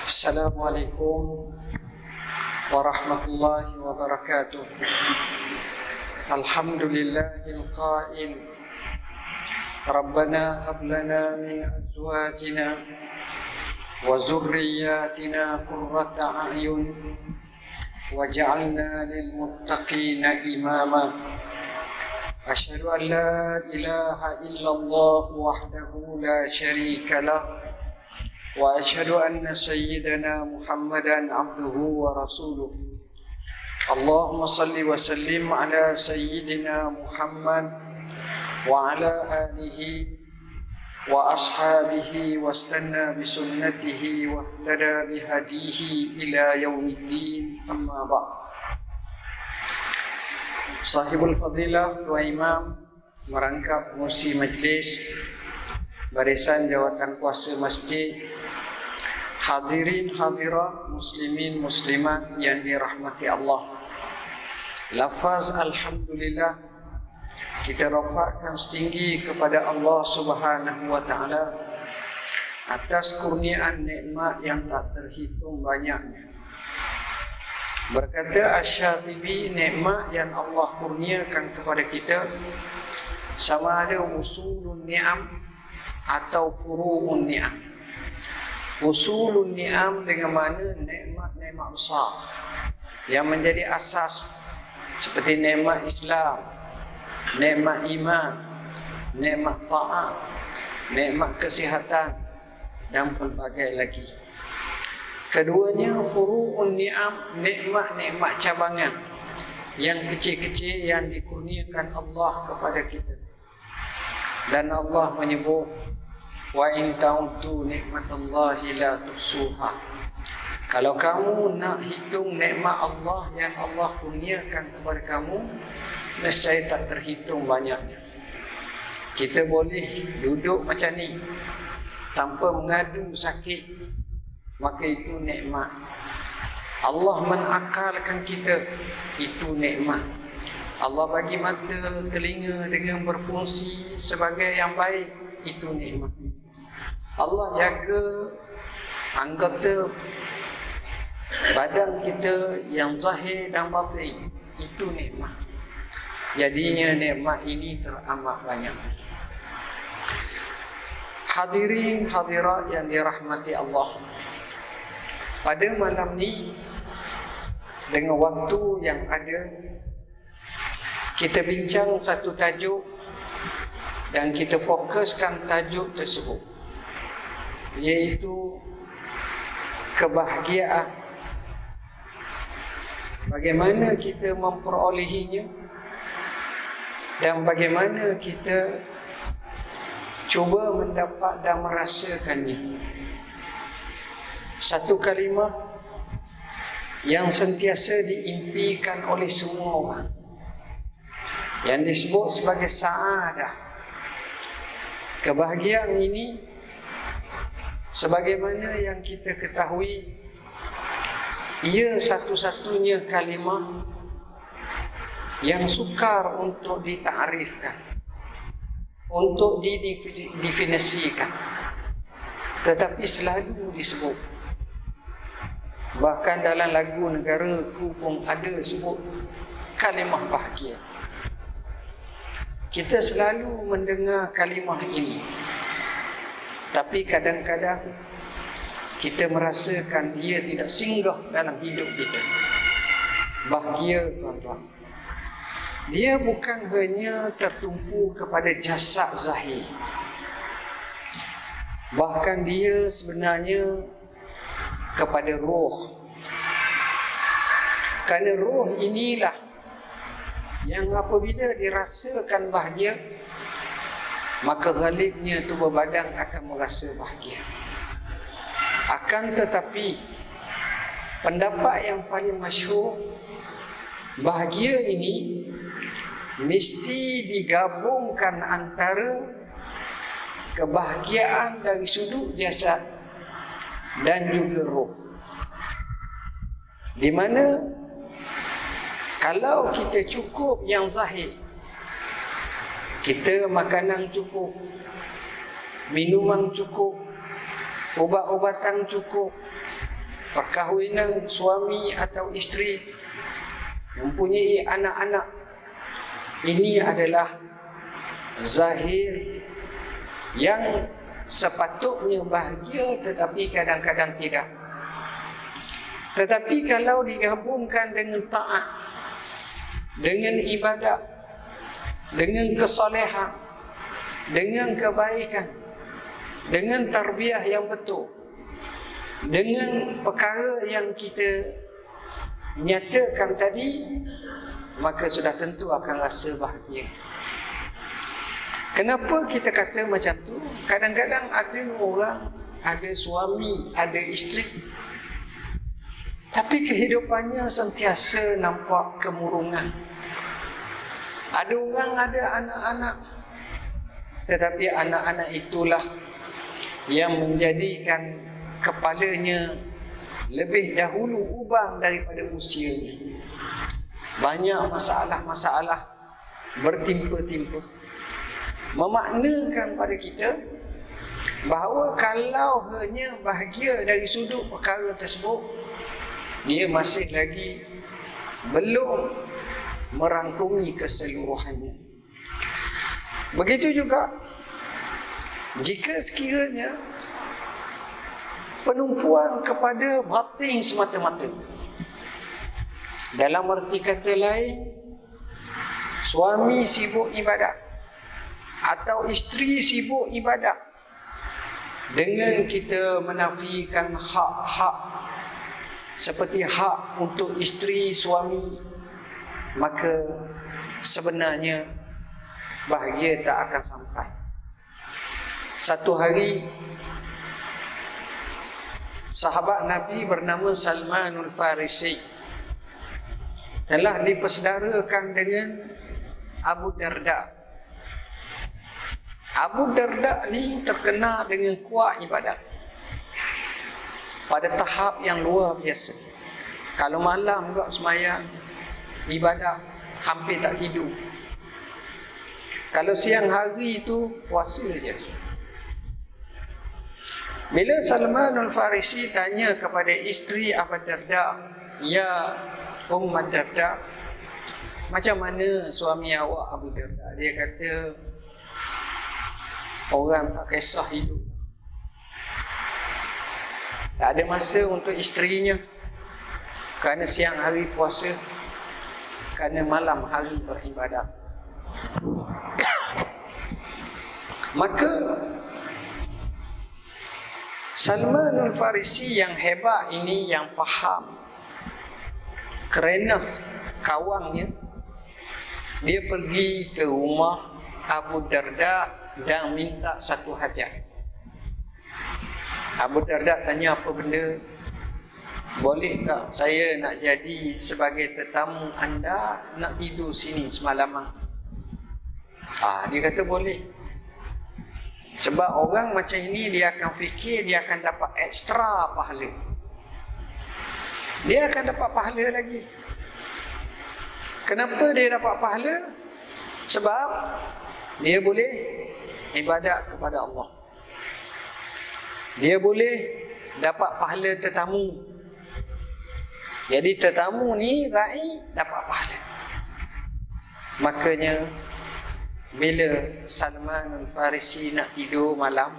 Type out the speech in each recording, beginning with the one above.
Assalamualaikum warahmatullahi wabarakatuh. Alhamdulillahil qail Rabbana hab lana min azwajina wa zurriyyatina qurrata a'yun waj'alna lil muttaqina imama. Asyhadu an la ilaha illallah wahdahu la syarika lah wa asyhadu anna sayyidana Muhammadan abduhu wa rasuluh. Allahumma salli wa sallim ala sayyidina Muhammad wa ala alihi wa ashabihi wastanna bi sunnatihi wa ihtada bi hadihi ila yaumiddin, amma ba'd. Sahibul fadilah Tuan Imam, merangkap pengurusi majlis, barisan jawatan kuasa masjid, hadirin hadirat, muslimin muslimat yang dirahmati Allah. Lafaz alhamdulillah kita rafakkan setinggi kepada Allah Subhanahu wa taala atas kurniaan nikmat yang tak terhitung banyaknya. Berkata Asy-Syatibi, nikmat yang Allah kurniakan kepada kita sama ada usulun ni'am atau furu'un ni'am. Usulun ni'am dengan mana nikmat-nikmat besar yang menjadi asas, seperti nikmat Islam, nikmat iman, nikmat ta'at, nikmat kesihatan dan pelbagai lagi. Keduanya furu'un ni'am, nikmat-nikmat cabangan yang kecil-kecil yang dikurniakan Allah kepada kita. Dan Allah menyebut, wa in ta'uddu nikmatallahi la tuhsuha. Kalau kamu nak hitung nikmat Allah yang Allah kurniakan kepada kamu, nescaya tak terhitung banyaknya. Kita boleh duduk macam ni tanpa mengadu sakit, maka itu nikmat. Allah menakalkan kita, itu nikmat. Allah bagi mata, telinga dengan berfungsi sebagai yang baik, itu nikmat. Allah jaga anggota badan kita yang zahir dan batin, itu nikmat. Jadinya nikmat ini teramat banyak. Hadirin hadirat yang dirahmati Allah, pada malam ni dengan waktu yang ada, kita bincang satu tajuk dan kita fokuskan tajuk tersebut, iaitu kebahagiaan. Bagaimana kita memperolehinya dan bagaimana kita cuba mendapat dan merasakannya. Satu kalimah yang sentiasa diimpikan oleh semua orang, yang disebut sebagai sa'adah. Kebahagiaan ini, sebagaimana yang kita ketahui, ia satu-satunya kalimah yang sukar untuk ditakrifkan, untuk didefinisikan, tetapi selalu disebut. Bahkan dalam lagu negaraku pun ada sebut kalimah bahagia. Kita selalu mendengar kalimah ini, tapi kadang-kadang kita merasakan dia tidak singgah dalam hidup kita. Bahagia, tuan-tuan, dia bukan hanya tertumpu kepada jasad zahir, bahkan dia sebenarnya kepada roh. Kerana roh inilah yang apabila dirasakan bahagia, maka ghalibnya tubuh badan akan merasa bahagia. Akan tetapi, pendapat yang paling masyhur, bahagia ini mesti digabungkan antara kebahagiaan dari sudut jasad dan juga roh. Di mana kalau kita cukup yang zahir, kita makanan cukup, minuman cukup, ubat-ubatan cukup, perkahwinan suami atau isteri, mempunyai anak-anak, ini adalah zahir yang sepatutnya bahagia, tetapi kadang-kadang tidak. Tetapi kalau digabungkan dengan taat, dengan ibadat, dengan kesalehan, dengan kebaikan, dengan tarbiyah yang betul, dengan perkara yang kita nyatakan tadi, maka sudah tentu akan rasa bahagia. Kenapa kita kata macam tu? Kadang-kadang ada orang, ada suami, ada isteri, tapi kehidupannya sentiasa nampak kemurungan. Ada orang ada anak-anak, tetapi anak-anak itulah yang menjadikan kepalanya lebih dahulu ubang daripada usianya. Banyak masalah-masalah bertimpa-timpa, memaknakan pada kita bahawa kalau hanya bahagia dari sudut perkara tersebut, dia masih lagi belum merangkumi keseluruhannya. Begitu juga jika sekiranya penumpuan kepada batin semata-mata, dalam arti kata lain, suami sibuk ibadat atau isteri sibuk ibadat, dengan kita menafikan hak-hak seperti hak untuk isteri suami, maka sebenarnya bahagia tak akan sampai. Satu hari, sahabat Nabi bernama Salmanul Farisi telah dipersaudarakan dengan Abu Darda. Abu Darda ni terkenal dengan kuat ibadat pada tahap yang luar biasa. Kalau malam juga semayang, ibadat, hampir tak tidur. Kalau siang hari itu puasa je. Bila Salmanul Farisi tanya kepada isteri Abu Darda, "Ya Ummu Darda, macam mana suami awak Abu Darda?" Dia kata, orang tak kisah hidup, tak ada masa untuk isterinya, kerana siang hari puasa, kerana malam hari beribadat. Maka Salmanul Farisi yang hebat ini, yang faham kerana kawannya, dia pergi ke rumah Abu Darda dan minta satu hajat. Abu Darda tanya, apa benda? Boleh tak saya nak jadi sebagai tetamu anda, nak tidur sini semalaman? Dia kata boleh. Sebab orang macam ini dia akan fikir dia akan dapat ekstra pahala. Dia akan dapat pahala lagi. Kenapa dia dapat pahala? Sebab dia boleh ibadat kepada Allah. Dia boleh dapat pahala tetamu. Jadi tetamu ni rai dapat pahala. Makanya bila Salman Farisi nak tidur malam,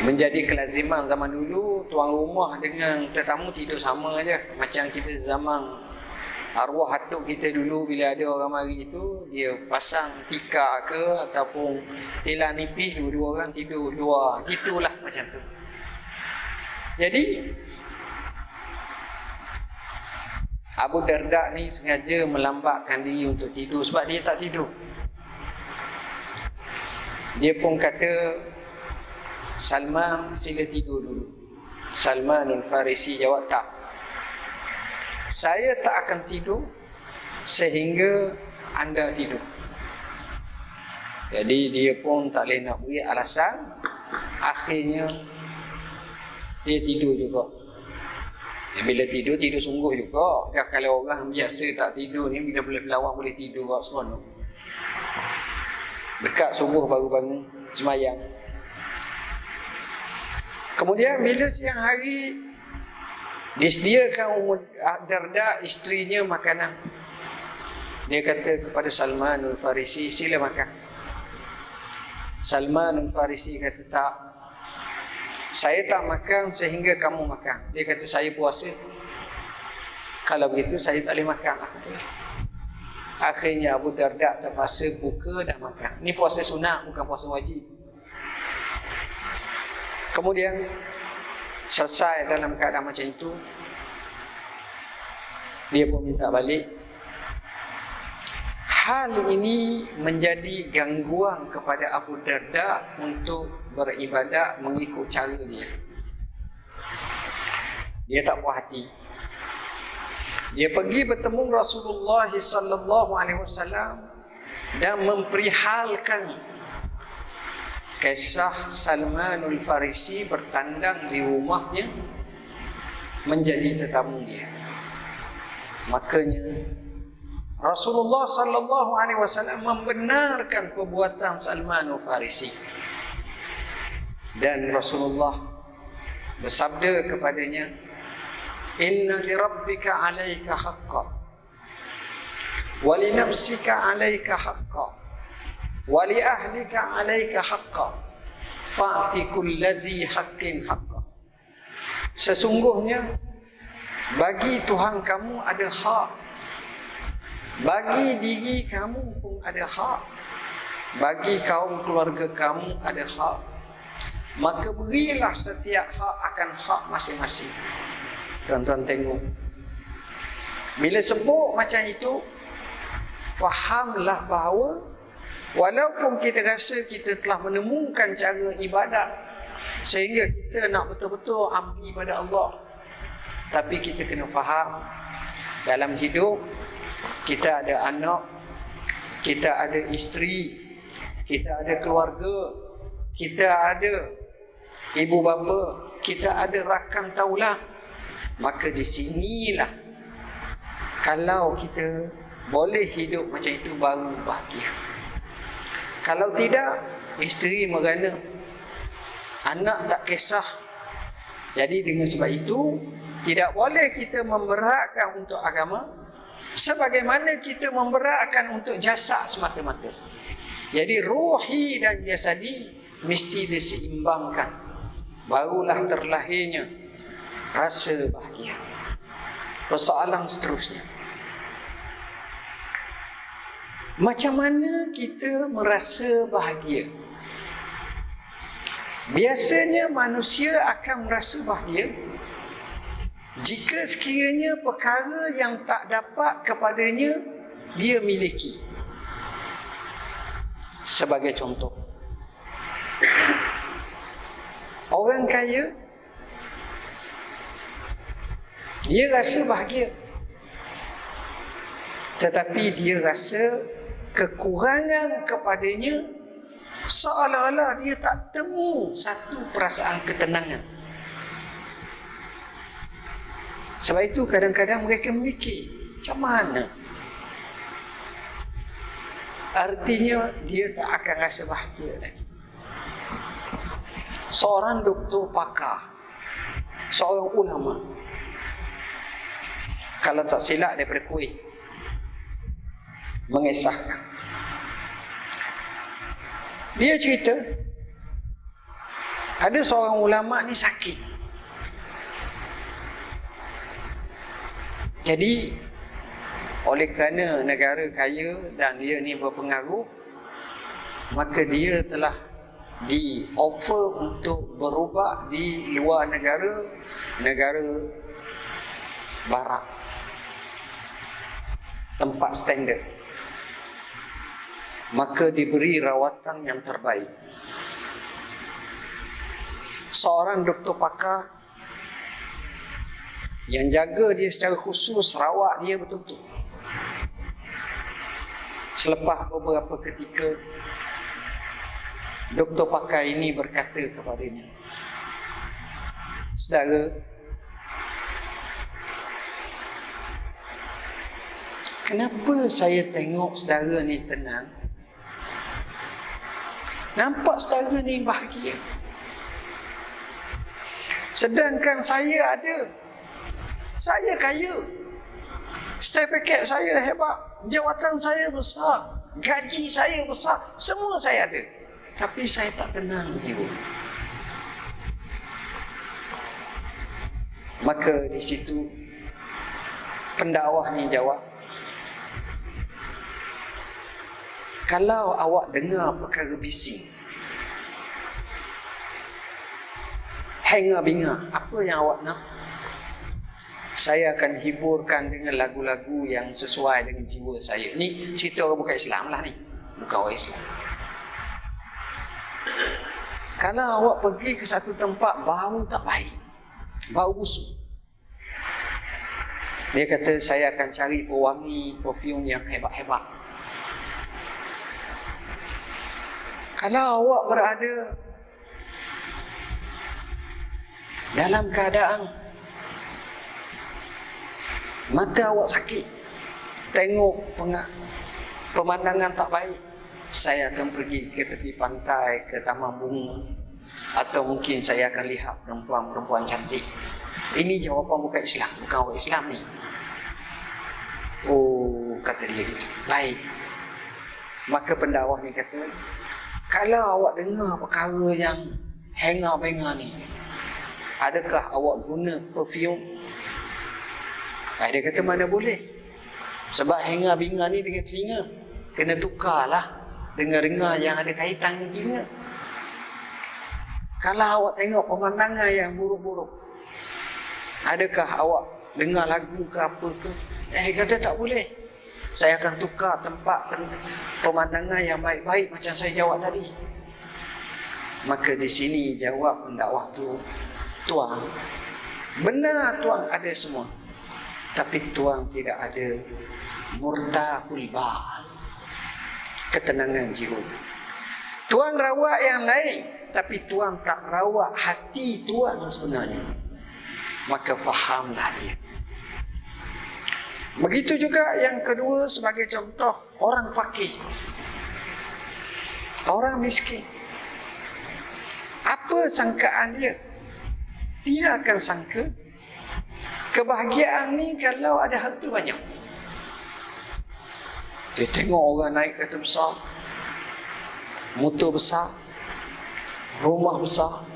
menjadi kelaziman zaman dulu, tuan rumah dengan tetamu tidur sama aja. Macam kita zaman arwah atuk kita dulu, bila ada orang mari itu, dia pasang tikar ke ataupun tilam nipis, dua-dua orang tidur luar. Gitulah macam tu. Jadi Abu Darda ni sengaja melambatkan diri untuk tidur sebab dia tak tidur. Dia pun kata, Salman sila tidur dulu. Salmanul Farisi jawab, tak, saya tak akan tidur sehingga anda tidur. Jadi dia pun tak boleh nak beri alasan. Akhirnya dia tidur juga. Bila tidur, tidur sungguh juga. Ya, kalau orang biasa tak tidur ni, bila berlawan boleh tidur kat seronok. Dekat subuh baru bangun semayang. Kemudian bila siang hari disediakan Ummu Darda isterinya makanan, dia kata kepada Salman Al-Farisi, sila makan. Salman Al-Farisi kata, tak, saya tak makan sehingga kamu makan. Dia kata, saya puasa. Kalau begitu saya tak boleh makan lah, kata. Akhirnya Abu Darda terpaksa buka dan makan. Ini puasa sunat, bukan puasa wajib. Kemudian selesai dalam keadaan macam itu, dia pun minta balik. Hal ini menjadi gangguan kepada Abu Darda untuk beribadat mengikut cara dia. Dia tak puas hati. Dia pergi bertemu Rasulullah sallallahu alaihi wasallam dan memperihalkan kisah Salmanul Farisi bertandang di rumahnya menjadi tetamu dia. Makanya Rasulullah sallallahu alaihi wasallam membenarkan perbuatan Salmanul Farisi. Dan Rasulullah bersabda kepadanya, inna li rabbika 'alaika haqqan wa li nafsika 'alaika haqqan wa li ahlika 'alaika haqqan fa'ti kullazi haqqin haqqan. Sesungguhnya bagi Tuhan kamu ada hak, bagi diri kamu pun ada hak, bagi kaum keluarga kamu ada hak. Maka berilah setiap hak akan hak masing-masing. Tuan-tuan tengok, bila sebut macam itu, fahamlah bahawa walaupun kita rasa kita telah menemukan cara ibadat sehingga kita nak betul-betul abdi pada Allah, tapi kita kena faham, dalam hidup kita ada anak, kita ada isteri, kita ada keluarga, kita ada ibu bapa, kita ada rakan taulah. Maka di sinilah kalau kita boleh hidup macam itu baru bahagia. Kalau tidak, isteri merana, anak tak kisah. Jadi dengan sebab itu tidak boleh kita memberatkan untuk agama sebagaimana kita memberatkan untuk jasad semata-mata. Jadi ruhi dan jasadi mesti diseimbangkan, barulah terlahirnya rasa bahagia. Persoalan seterusnya, macam mana kita merasa bahagia? Biasanya manusia akan merasa bahagia jika sekiranya perkara yang tak dapat kepadanya dia miliki. Sebagai contoh, orang kaya dia rasa bahagia, tetapi dia rasa kekurangan kepadanya, seolah-olah dia tak temu satu perasaan ketenangan. Sebab itu kadang-kadang mereka memikir, macam mana? Artinya dia tak akan rasa bahagia lagi. Seorang doktor pakar, seorang ulama, kalau tak silap daripada Kuwait, mengisahkan, dia cerita ada seorang ulama ni sakit. Jadi oleh kerana negara kaya dan dia ni berpengaruh, maka dia telah di offer untuk berubat di luar negara, negara barat, tempat standard. Maka diberi rawatan yang terbaik. Seorang doktor pakar yang jaga dia secara khusus, rawat dia betul-betul. Selepas beberapa ketika, doktor pakar ini berkata kepadanya, saudara, kenapa saya tengok saudara ni tenang? Nampak saudara ni bahagia. Sedangkan saya ada. Saya kaya. Sertifikat saya hebat. Jawatan saya besar. Gaji saya besar. Semua saya ada. Tapi saya tak tenang jiwa. Maka di situ pendakwah ni jawab, kalau awak dengar perkara bising, hengar-bingar, apa yang awak nak? Saya akan hiburkan dengan lagu-lagu yang sesuai dengan jiwa saya. Ni cerita orang bukan Islam lah ni. Bukan orang Islam. Kalau awak pergi ke satu tempat bau tak baik, bau busuk, dia kata saya akan cari pewangi, perfume yang hebat-hebat. Kalau awak berada dalam keadaan mata awak sakit, tengok pemandangan tak baik, saya akan pergi ke tepi pantai, ke taman bunga, atau mungkin saya akan lihat perempuan-perempuan cantik. Ini jawapan bukan Islam, bukan orang Islam ni. Oh, kata dia gitu. Baik. Maka pendakwah ni kata, kalau awak dengar perkara yang hengar-bengar ni, adakah awak guna perfume? Dia kata mana boleh. Sebab hengar-bengar ni dengan telinga, kena tukarlah dengar-dengar yang ada kaitan dengan telinga. Kalau awak tengok pemandangan yang buruk-buruk, adakah awak dengar lagu ke apa ke? Kata tak boleh. Saya akan tukar tempat pemandangan yang baik-baik macam saya jawab tadi. Maka di sini jawab pendakwah tu, tuan, benar tuan ada semua, tapi tuan tidak ada murtahul bal, ketenangan jiwa. Tuan rawat yang lain, tapi tuan tak rawat hati tuan sebenarnya. Maka fahamlah dia. Begitu juga yang kedua, sebagai contoh, orang fakir, orang miskin. Apa sangkaan dia? Dia akan sangka kebahagiaan ni kalau ada harta banyak. Dia tengok orang naik kereta besar, motor besar, rumah besar,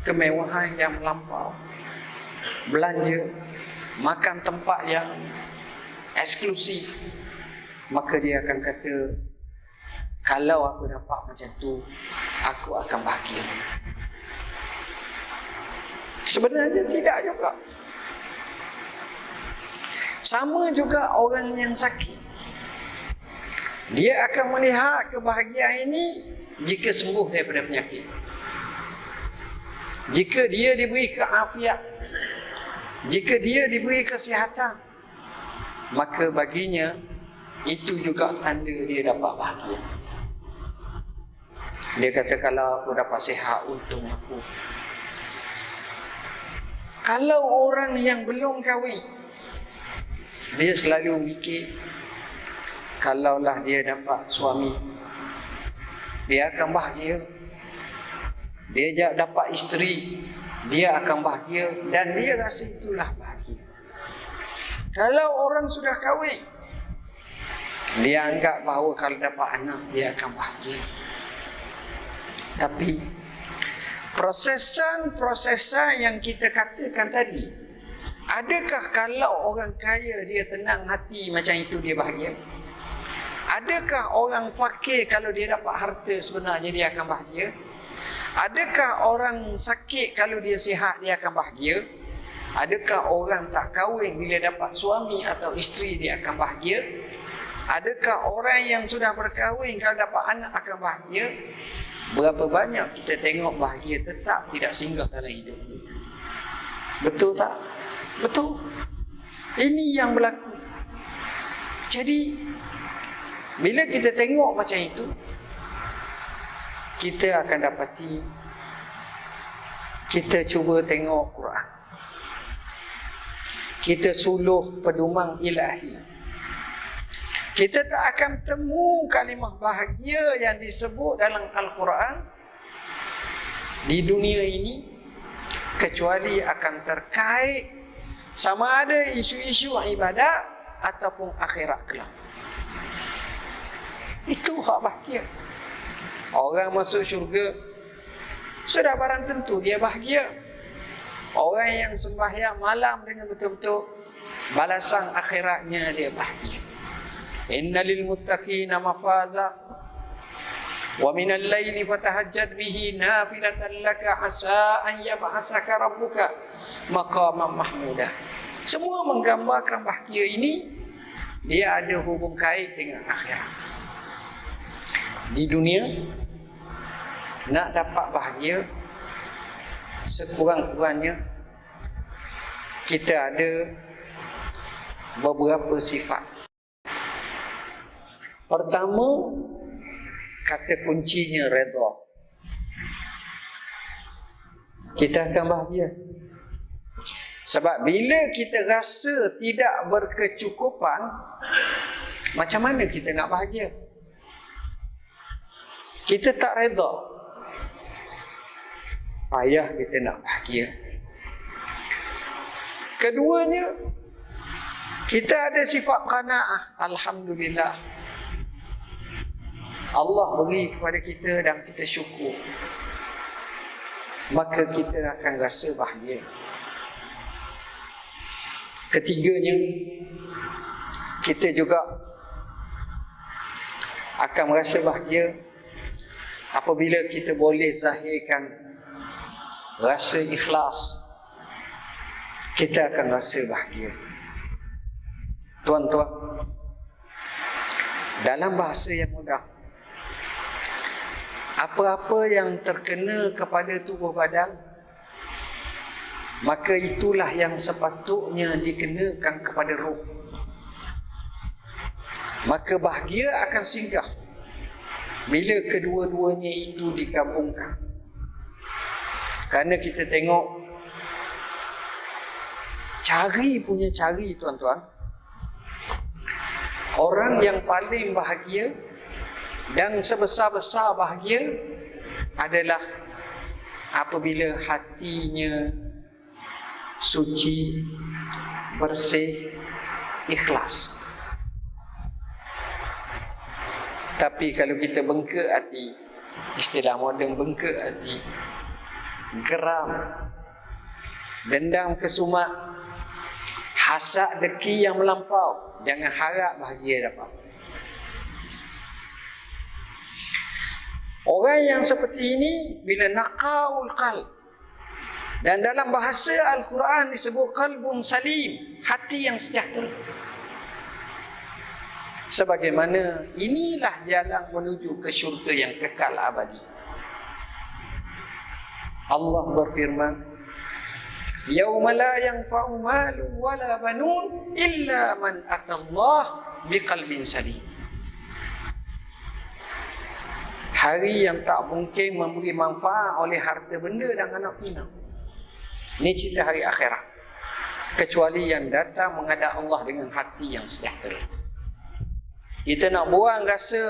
kemewahan yang melampau, belanja, makan tempat yang eksklusif. Maka dia akan kata, kalau aku dapat macam tu, aku akan bahagia. Sebenarnya tidak juga. Sama juga orang yang sakit. Dia akan melihat kebahagiaan ini jika sembuh daripada penyakit. Jika dia diberi keafiat, jika dia diberi kesihatan, maka baginya itu juga tanda dia dapat bahagia. Dia kata, kalau aku dapat sihat, untung aku. Kalau orang yang belum kahwin, dia selalu fikir, kalaulah dia dapat suami, dia akan bahagia. Dia dapat isteri, dia akan bahagia, dan dia rasa itulah bahagia. Kalau orang sudah kahwin, dia anggap bahawa kalau dapat anak, dia akan bahagia. Tapi prosesan yang kita katakan tadi, adakah kalau orang kaya dia tenang hati macam itu dia bahagia? Adakah orang fakir kalau dia dapat harta sebenarnya dia akan bahagia? Adakah orang sakit kalau dia sihat dia akan bahagia? Adakah orang tak kahwin bila dapat suami atau isteri dia akan bahagia? Adakah orang yang sudah berkahwin kalau dapat anak akan bahagia? Berapa banyak kita tengok bahagia tetap tidak singgah dalam hidup kita. Betul tak? Betul. Ini yang berlaku. Jadi bila kita tengok macam itu, kita akan dapati, kita cuba tengok Quran, kita suluh pedoman ilahi, kita tak akan temu kalimah bahagia yang disebut dalam Al-Quran di dunia ini kecuali akan terkait sama ada isu-isu ibadat ataupun akhirat kelak. Itu hak bahagia. Orang masuk syurga sudah barang tentu dia bahagia. Orang yang sembahyang malam dengan betul-betul balasan akhiratnya dia bahagia. Innalil muttaqina mafaza wa minal laili fatahajjad bihi nafilatan laka asa an yab'asaka rabbuka maqaman mahmuda. Semua menggambarkan bahagia ini dia ada hubung kait dengan akhirat. Di dunia nak dapat bahagia, sekurang-kurangnya kita ada beberapa sifat. Pertama, kata kuncinya redha. Kita akan bahagia. Sebab bila kita rasa tidak berkecukupan, macam mana kita nak bahagia? Kita tak redha. Payah kita nak bahagia. Keduanya, kita ada sifat qanaah. Alhamdulillah. Allah beri kepada kita dan kita syukur. Maka kita akan rasa bahagia. Ketiganya, kita juga akan merasa bahagia apabila kita boleh zahirkan rasa ikhlas. Kita akan rasa bahagia. Tuan-tuan, dalam bahasa yang mudah, apa-apa yang terkena kepada tubuh badan, maka itulah yang sepatutnya dikenakan kepada roh. Maka bahagia akan singgah bila kedua-duanya itu digabungkan. Kerana kita tengok cari tuan-tuan, orang yang paling bahagia dan sebesar-besar bahagia adalah apabila hatinya suci, bersih, ikhlas. Tapi kalau kita bengkak hati, istilah moden bengkak hati, geram, dendam kesumat, hasad deki yang melampau, jangan harap bahagia dapat. Orang yang seperti ini bila naqaul qalb, dan dalam bahasa Al-Quran disebut qalbun salim, hati yang sejahtera. Sebagaimana inilah jalan menuju ke syurga yang kekal abadi. Allah berfirman, yauma la yanfa'u malun wala banun illa man atallah biqalbin salim. Hari yang tak mungkin memberi manfaat oleh harta benda dan anak pinak. Ini cerita hari akhirat. Kecuali yang datang menghadap Allah dengan hati yang sejahtera. Kita nak buang rasa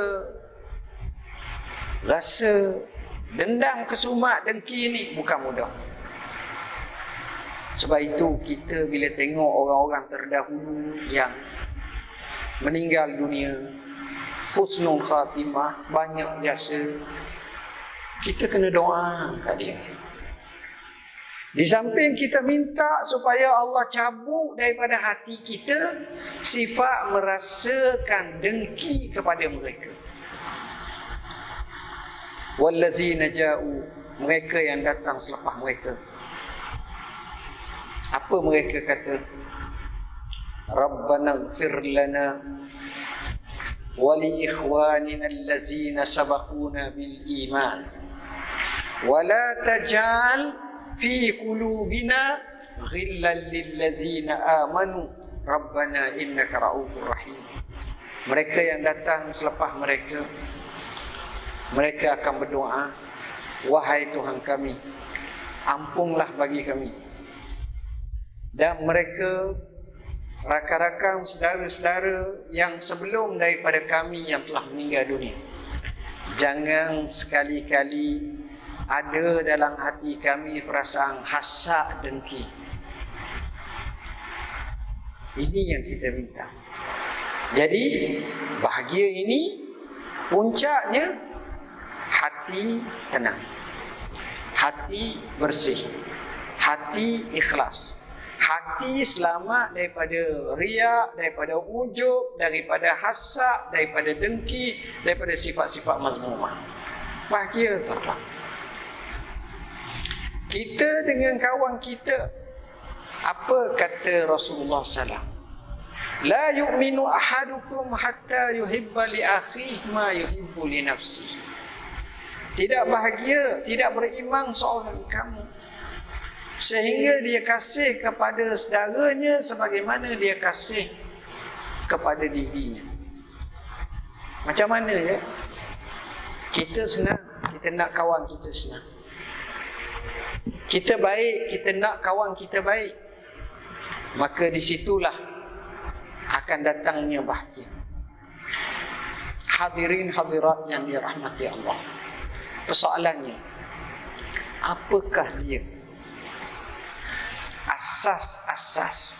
dendam, kesumat, dengki ni bukan mudah. Sebab itu kita bila tengok orang-orang terdahulu yang meninggal dunia, husnul khatimah, banyak jasa, kita kena doa kat dia. Di samping kita minta supaya Allah cabut daripada hati kita sifat merasakan dengki kepada mereka. Wallazina ja'u, mereka yang datang selepas mereka. Apa mereka kata? Rabbana ighfir lana wa li ikhwanina allazina sabaquna bil iman wa la taj'al fi qulubina ghillan lillazina amanu rabbana innaka ra'ufur rahim. Mereka yang datang selepas mereka akan berdoa, wahai Tuhan kami, ampunlah bagi kami. Dan mereka rakan-rakan saudara-saudara yang sebelum daripada kami yang telah meninggal dunia, jangan sekali-kali ada dalam hati kami perasaan hasad dengki. Ini yang kita minta. Jadi bahagia ini puncaknya hati tenang, hati bersih, hati ikhlas, hati selamat daripada riak, daripada ujub, daripada hasad, daripada dengki, daripada sifat-sifat mazmumah. Bahagia tuan-tuan. Kita dengan kawan kita, apa kata Rasulullah SAW? La yu'minu ahadukum hatta yuhibba li akhihi ma yuhibbu li nafsihi. Tidak bahagia, tidak beriman seorang kamu sehingga dia kasih kepada saudaranya sebagaimana dia kasih kepada dirinya. Macam mana ya? Kita senang, kita nak kawan kita senang. Kita baik, kita nak kawan kita baik. Maka di situlah akan datangnya bahagia. Hadirin hadirat yang dirahmati Allah. Persoalannya, apakah dia asas-asas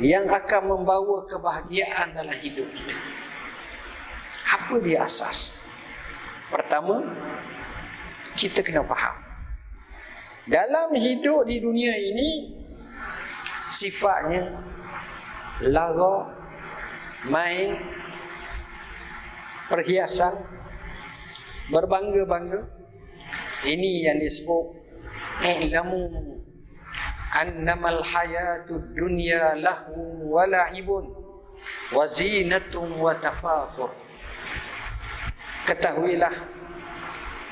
yang akan membawa kebahagiaan dalam hidup kita? Apa dia asas? Pertama, kita kena faham. Dalam hidup di dunia ini, sifatnya lara, main, perhiasan, berbangga-bangga. Ini yang disebut i'lamu annamal hayatud dunya lahu wa la'ibun wa zinatun wa tafakhur. Ketahuilah,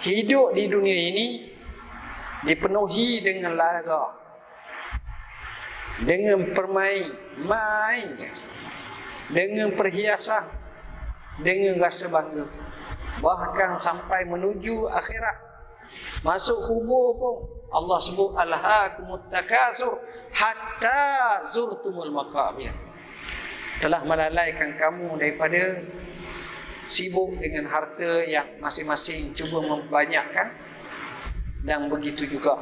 hidup di dunia ini dipenuhi dengan lara, dengan main, dengan perhiasan, dengan rasa bangga, bahkan sampai menuju akhirat. Masuk kubur pun Allah sebut alhaakumut takasur hatta zurtumul maqabir. Telah melalaikan kamu daripada sibuk dengan harta yang masing-masing cuba membanyakkan, dan begitu juga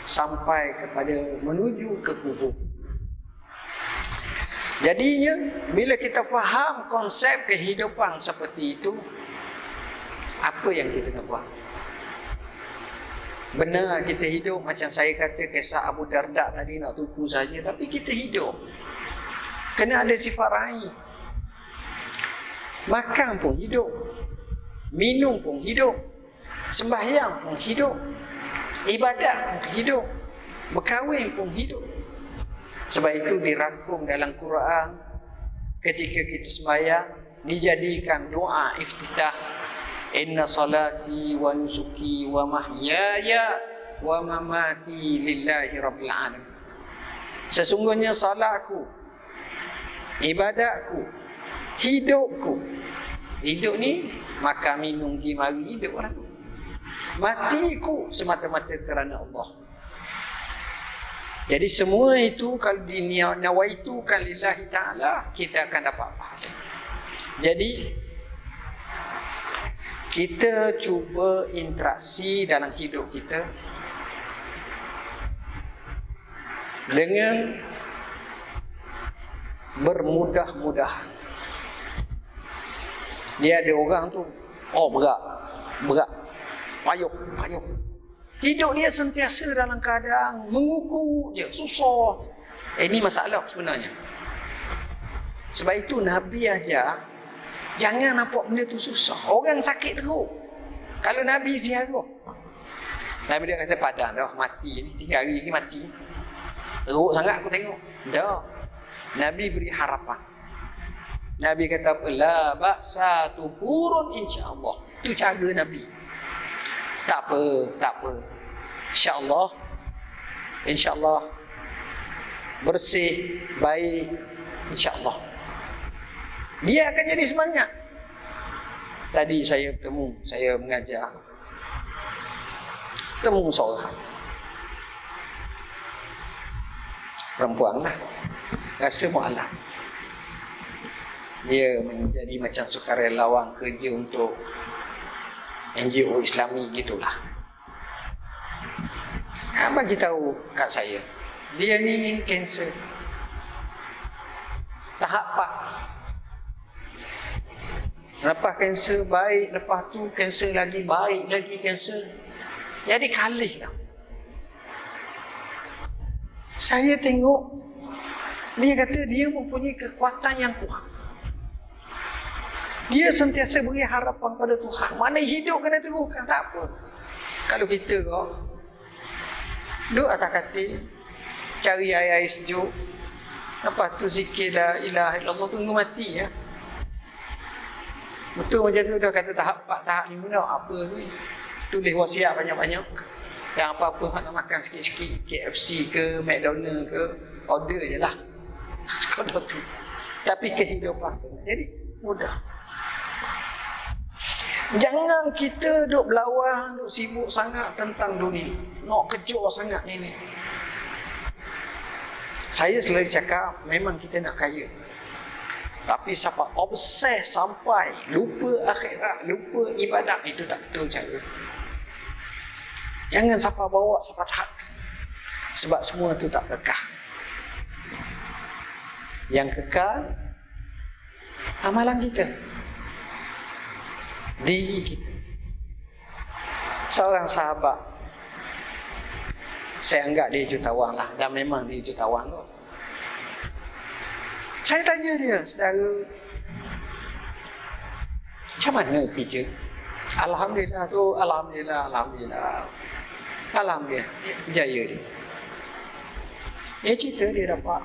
sampai kepada menuju ke kubur. Jadinya bila kita faham konsep kehidupan seperti itu, apa yang kita nak buat? Benar kita hidup macam saya kata kisah Abu Darda tadi, nak tupu saja, tapi kita hidup kena ada sifat raih. Makan pun hidup, minum pun hidup, sembahyang pun hidup, ibadat pun hidup, berkahwin pun hidup. Sebab itu dirangkum dalam Quran, ketika kita sembahyang dijadikan doa iftitah, inna salati wa nusuki wa mahyaya wa mamati lillahi rabbil alamin. Sesungguhnya salatku, ibadatku, hidupku. Hidup ni makan minum pergi mari hidup orang tu. Matiku semata-mata kerana Allah. Jadi semua itu kalau dinawaitukan lillahi ta'ala, kita akan dapat pahala. Jadi kita cuba interaksi dalam hidup kita dengan bermudah-mudahan. Dia ada orang tu, berat, payung. Hidup dia sentiasa dalam keadaan menguku je, susah. Ini masalah sebenarnya. Sebab itu Nabi ajar, jangan nampak benda tu susah. Orang sakit teruk, kalau Nabi ziarah, Nabi dia kata padan dah mati ni, 3 hari lagi mati. Teruk sangat aku tengok. Dah. Nabi beri harapan. Nabi kata apa? La ba'sa tuhurun insya-Allah. Itu cara Nabi. Tak apa. InsyaAllah bersih, baik, insyaAllah. Dia akan jadi semangat. Tadi saya mengajar, temu seorang perempuan lah, rasa mu'alaf. Dia menjadi macam sukarelawan kerja untuk NGO Islami gitulah. Bagi tahu kat saya, dia ni kanser tahap 4. Lepas kanser baik, lepas tu kanser lagi baik lagi kanser. Jadi kalih lah. Saya tengok dia kata dia mempunyai kekuatan yang kuat. Dia sentiasa beri harapan pada Tuhan. Mana hidup kena teruskan, tak apa. Kalau kita kau duduk atas katil, cari air sejuk, lepas tu zikir la ilaha illallah, tunggu mati ya. Betul macam tu dah kata tahap 4, tahap 5 dah apa ni. Tulis wasiat banyak-banyak. Yang apa-apa nak makan sikit-sikit, KFC ke, McDonald ke, order je lah. Sekadar tu. Tapi kehidupan tu jadi mudah. Jangan kita duk berlawan, duk sibuk sangat tentang dunia. Nak kejar sangat ni. Saya selalu cakap, memang kita nak kaya. Tapi siapa obses sampai lupa akhirat, lupa ibadat, itu tak betul cara. Jangan siapa bawa siapa tak. Sebab semua tu tak kekal. Yang kekal, amalan kita, diri kita. Seorang sahabat, saya anggap dia jutawan lah, dan memang dia jutawan tu. Saya tanya dia, saudara, macam mana kerja? Alhamdulillah tu, Alhamdulillah, jaya dia. Dia cerita dia dapat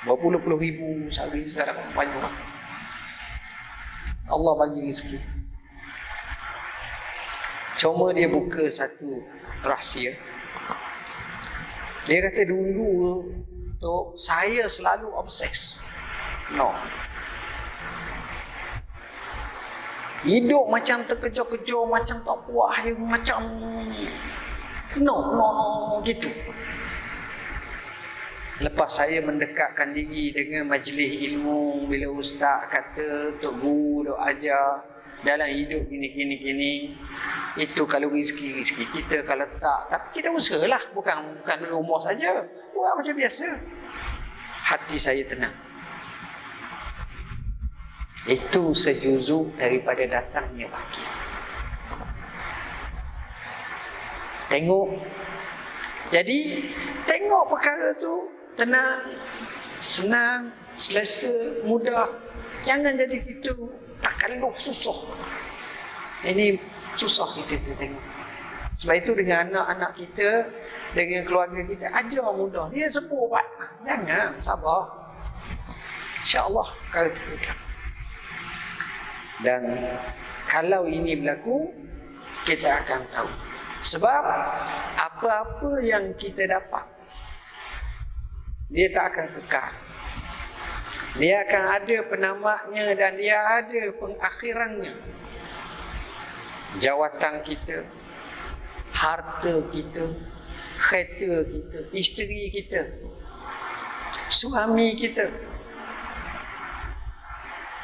berpuluh-puluh ribu sehari, dia dapat banyak. Allah bagi rezeki. Cuma dia buka satu rahsia. Dia kata dulu tu saya selalu obses. No. Hidup macam terkejar-kejar, macam tak puas je, macam no gitu. Lepas saya mendekatkan diri dengan majlis ilmu, bila ustaz kata, tok guru dok ajar dalam hidup gini, itu kalau rezeki kita, kalau tak, tapi kita usahalah, bukan rumah saja, buat macam biasa. Hati saya tenang. Itu sejuzuk daripada datangnya bahagia. Tengok. Jadi tengok perkara tu tenang, senang, selesa, mudah. Jangan jadi kita takalluf, susah. Ini susah kita tengok. Sebab itu dengan anak-anak kita, dengan keluarga kita, ajar mudah. Dia semua buat. Jangan, sabar. InsyaAllah perkara itu mudah. Dan kalau ini berlaku, kita akan tahu. Sebab apa-apa yang kita dapat, dia tak akan kekal. Dia akan ada penamatnya dan dia ada pengakhirannya. Jawatan kita, harta kita, kereta kita, isteri kita, suami kita.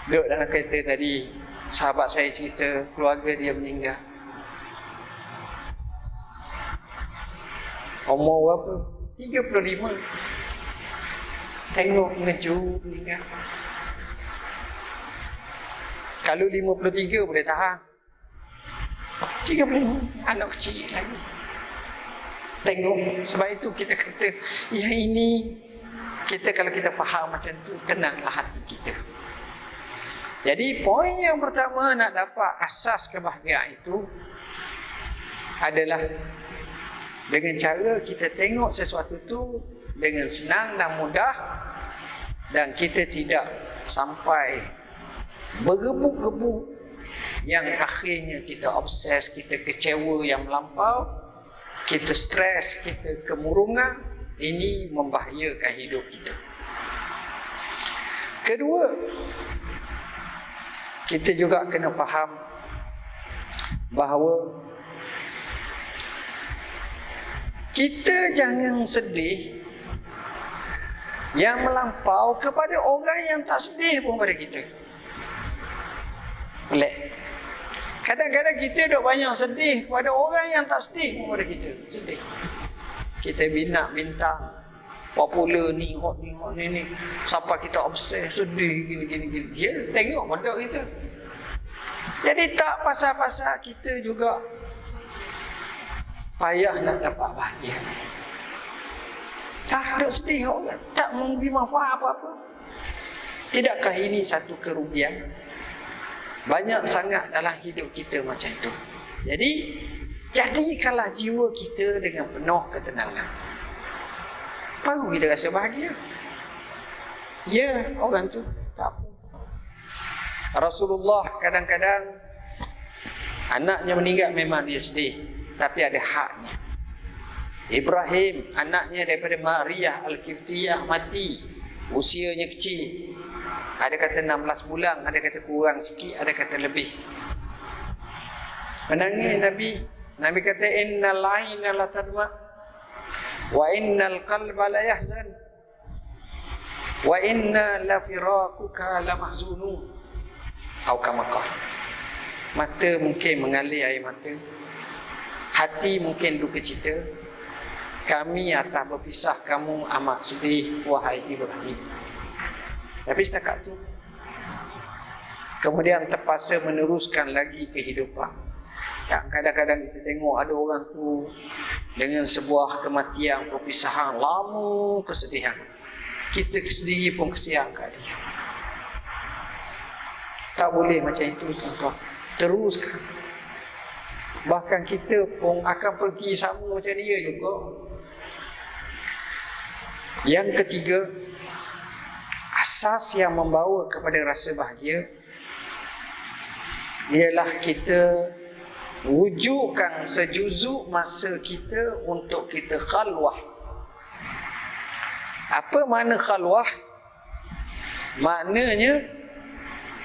Duduk dalam kereta tadi, sahabat saya cerita keluarga dia meninggal. Umur berapa? 35. Tengok ngejut meninggal. Kalau 53 boleh tahan. 35 anak kecil lagi. Tengok, sebab itu kita kata yang ini, kita kalau kita faham macam tu, tenanglah hati kita. Jadi poin yang pertama nak dapat asas kebahagiaan itu adalah dengan cara kita tengok sesuatu tu dengan senang dan mudah, dan kita tidak sampai bergebu-gebu yang akhirnya kita obses, kita kecewa yang melampau, kita stres, kita kemurungan. Ini membahayakan hidup kita. Kedua, kita juga kena faham bahawa kita jangan sedih yang melampau kepada orang yang tak sedih pun pada kita. Pelik. Kadang-kadang kita duk banyak sedih kepada orang yang tak sedih kepada kita. Sedih. Kita bintang popular ni, hot ni. Sampai kita obses, sedih, gini. Dia tengok benda kita. Jadi tak pasal-pasal kita juga payah nak dapat bahagia. Tak duk sedih orang, tak memberi manfaat apa-apa. Tidakkah ini satu kerugian? Banyak sangat dalam hidup kita macam itu. Jadi, jadikanlah jiwa kita dengan penuh ketenangan. Baru kita rasa bahagia. Ya, orang tu tak apa. Rasulullah kadang-kadang anaknya meninggal memang dia sedih, tapi ada haknya. Ibrahim, anaknya daripada Maria Al-Qibtiyah mati, usianya kecil. Ada kata 16 bulan, ada kata kurang sikit, ada kata lebih. Menangis Nabi. Nabi kata innal aina la tadma wa innal qalba la yahzan wa inna la firaquka la mahzunun. Atau kama qala. Mata mungkin mengalir air mata. Hati mungkin duka cita. Kami atas berpisah kamu amat sedih wahai Ibrahim. Tapi setakat tu kemudian terpaksa meneruskan lagi kehidupan. Dan kadang-kadang kita tengok ada orang tu dengan sebuah kematian, perpisahan, lama kesedihan. Kita sendiri pun kesian kat dia. Tak boleh macam itu, tuan-tuan. Teruskan. Bahkan kita pun akan pergi sama macam dia juga. Yang ketiga, asas yang membawa kepada rasa bahagia ialah kita wujudkan sejuzuk masa kita untuk kita khalwah. Apa makna khalwah? Maknanya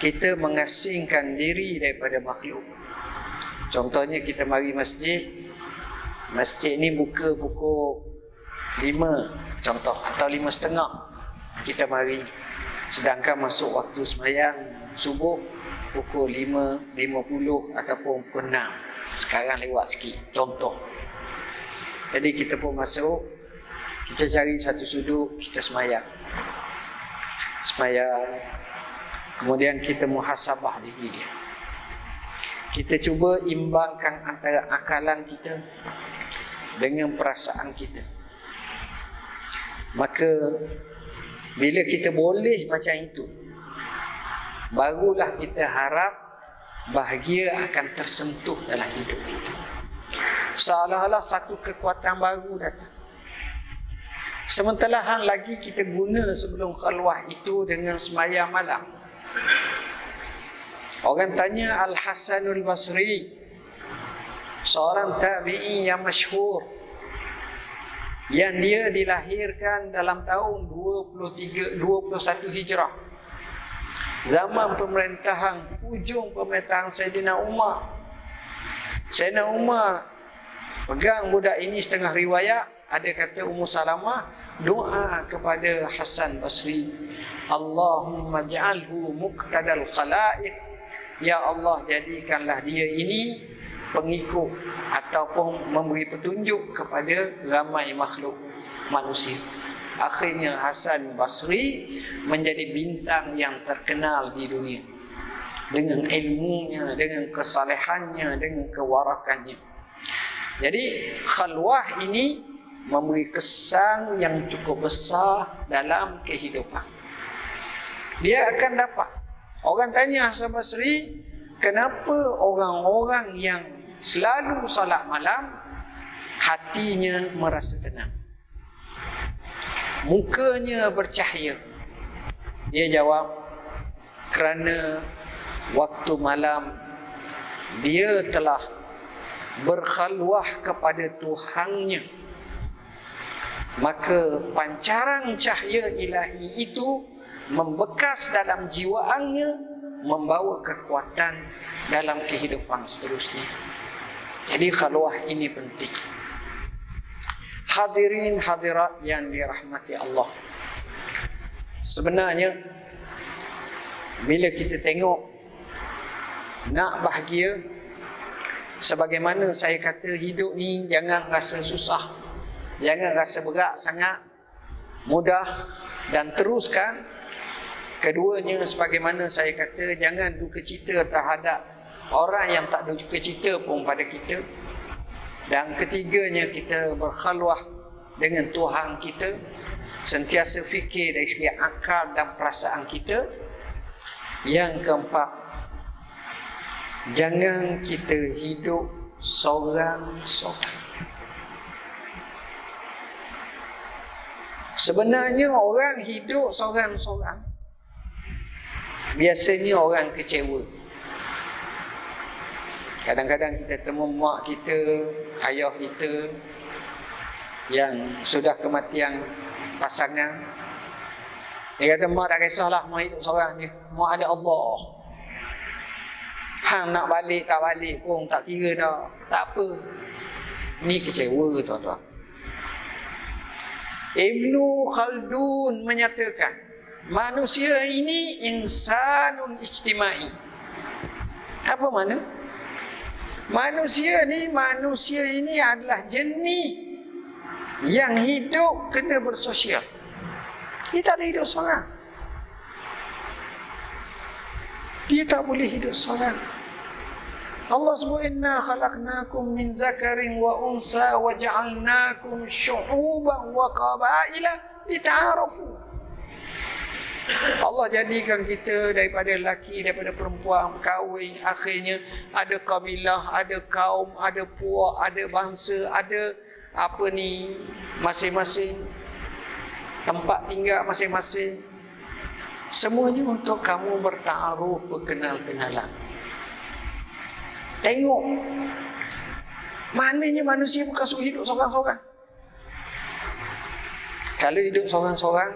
kita mengasingkan diri daripada makhluk. Contohnya kita mari masjid. Masjid ni buka pukul 5 contoh, atau 5.30 kita mari. Sedangkan masuk waktu sembahyang subuh pukul 5.50 ataupun pukul 6. Sekarang lewat sikit, contoh. Jadi kita pun masuk, kita cari satu sudut, kita sembahyang. Kemudian kita muhasabah diri dia. Kita cuba imbangkan antara akalan kita dengan perasaan kita. Maka bila kita boleh macam itu, barulah kita harap bahagia akan tersentuh dalam hidup kita. Seolah-olah satu kekuatan baru datang. Sementara hang lagi kita guna sebelum khalwah itu dengan sembahyang malam. Orang tanya Al-Hasanul Basri, seorang tabi'i yang masyhur, yang dia dilahirkan dalam tahun 21 Hijrah. Zaman pemerintahan, hujung pemerintahan Sayyidina Umar. Sayyidina Umar pegang budak ini setengah riwayat. Ada kata Ummu Salamah doa kepada Hasan Basri, Allahumma ja'alhu muqtadal khalaiq. Ya Allah, jadikanlah dia ini pengikut ataupun memberi petunjuk kepada ramai makhluk manusia. Akhirnya Hasan Basri menjadi bintang yang terkenal di dunia dengan ilmunya, dengan kesalehannya, dengan kewarakannya. Jadi khalwah ini memberi kesan yang cukup besar dalam kehidupan. Dia akan dapat. Orang tanya Hasan Basri, kenapa orang-orang yang selalu salat malam hatinya merasa tenang, mukanya bercahaya? Dia jawab, kerana waktu malam dia telah berkhalwah kepada Tuhannya. Maka pancaran cahaya ilahi itu membekas dalam jiwaannya, membawa kekuatan dalam kehidupan seterusnya. Jadi khalwah ini penting. Hadirin hadirat yang dirahmati Allah, sebenarnya bila kita tengok nak bahagia, Sebagaimana saya kata, hidup ni jangan rasa susah, jangan rasa berat sangat, mudah, dan teruskan. Keduanya, sebagaimana saya kata, jangan duka cita terhadap orang yang tak duka cita pun pada kita. Dan ketiganya, kita berkhalwah dengan Tuhan kita, sentiasa fikir dari segi akal dan perasaan kita. Yang keempat, jangan kita hidup seorang-seorang. Sebenarnya orang hidup seorang-seorang, biasanya orang kecewa. Kadang-kadang kita temu mak kita, ayah kita yang sudah kematian pasangan. Dia kata, mak tak kisahlah, mak hidup seorang je, mak ada Allah. Hang nak balik tak balik pun tak kira dah, tak apa. Ni kecewa tuan-tuan. Ibnu Khaldun menyatakan, manusia ini insanun ijtimai. Apa mana? Manusia ini adalah jenis yang hidup kena bersosial. Dia tak boleh hidup seorang. Dia tak boleh hidup seorang. Allah sebut, inna khalaqnakum min zakarin wa unsa wa ja'alnakum syu'uban wa qabaila lita'arafu. Allah jadikan kita daripada lelaki, daripada perempuan, kahwin, akhirnya ada kabilah, ada kaum, ada puak, ada bangsa, ada apa ni, masing-masing tempat tinggal masing-masing. Semuanya untuk kamu bertaaruf, berkenal-kenalan. Tengok, maknanya manusia bukan suruh hidup seorang-seorang. Kalau hidup seorang-seorang,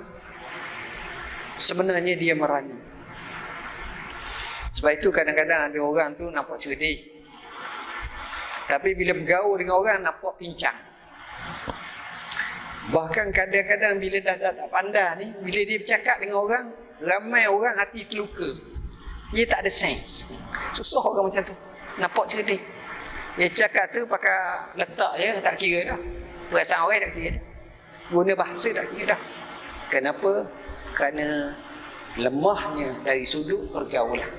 sebenarnya dia merana. Sebab itu kadang-kadang ada orang tu nampak cerdik, tapi bila bergaul dengan orang nampak pincang. Bahkan kadang-kadang bila dah pandai ni, bila dia bercakap dengan orang, ramai orang hati terluka. Dia tak ada sense. Susah orang macam tu, nampak cerdik. Dia cakap tu pakai letak je, tak kira dah. Perasaan orang tak kira dah. Guna bahasa tak kira dah. Kenapa? Kerana lemahnya dari sudut pergaulan.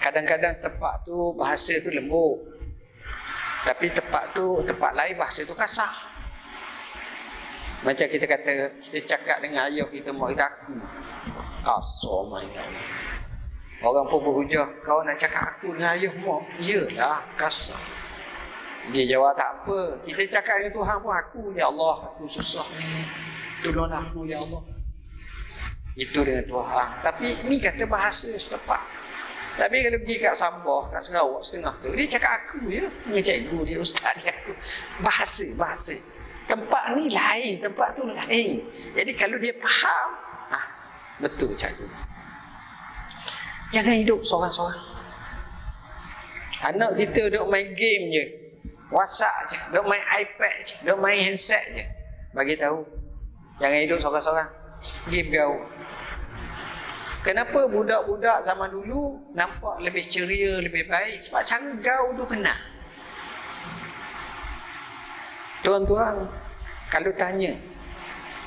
Kadang-kadang tempat tu bahasa tu lembut, tapi tempat lain bahasa tu kasar. Macam kita kata, kita cakap dengan ayah kita, mak kita, aku kasar main. Orang pun berhujah, kau nak cakap aku dengan ayah mak? Iyalah, kasar. Dia jawab, tak apa, kita cakap dengan Tuhan pun, aku, ya Allah, aku susah ni, tolonglah aku, ya Allah. Itu dengan Tuhan. Tapi ni kata bahasa setempat. Tapi kalau pergi kat Sabah, kat Sarawak setengah tu, dia cakap aku je, dengan cikgu dia, ustaz dia, aku. Bahasa. Tempat ni lain, tempat tu lain. Jadi kalau dia faham, betul cikgu. Jangan hidup seorang-seorang. Anak kita duk main game je, WhatsApp je, duk main iPad je, duk main handset je. Bagi tahu, jangan hidup seorang-seorang. Pergi bergaul. Kenapa budak-budak zaman dulu nampak lebih ceria, lebih baik? Sebab cara gaul tu kena. Tuan-tuan, kalau tanya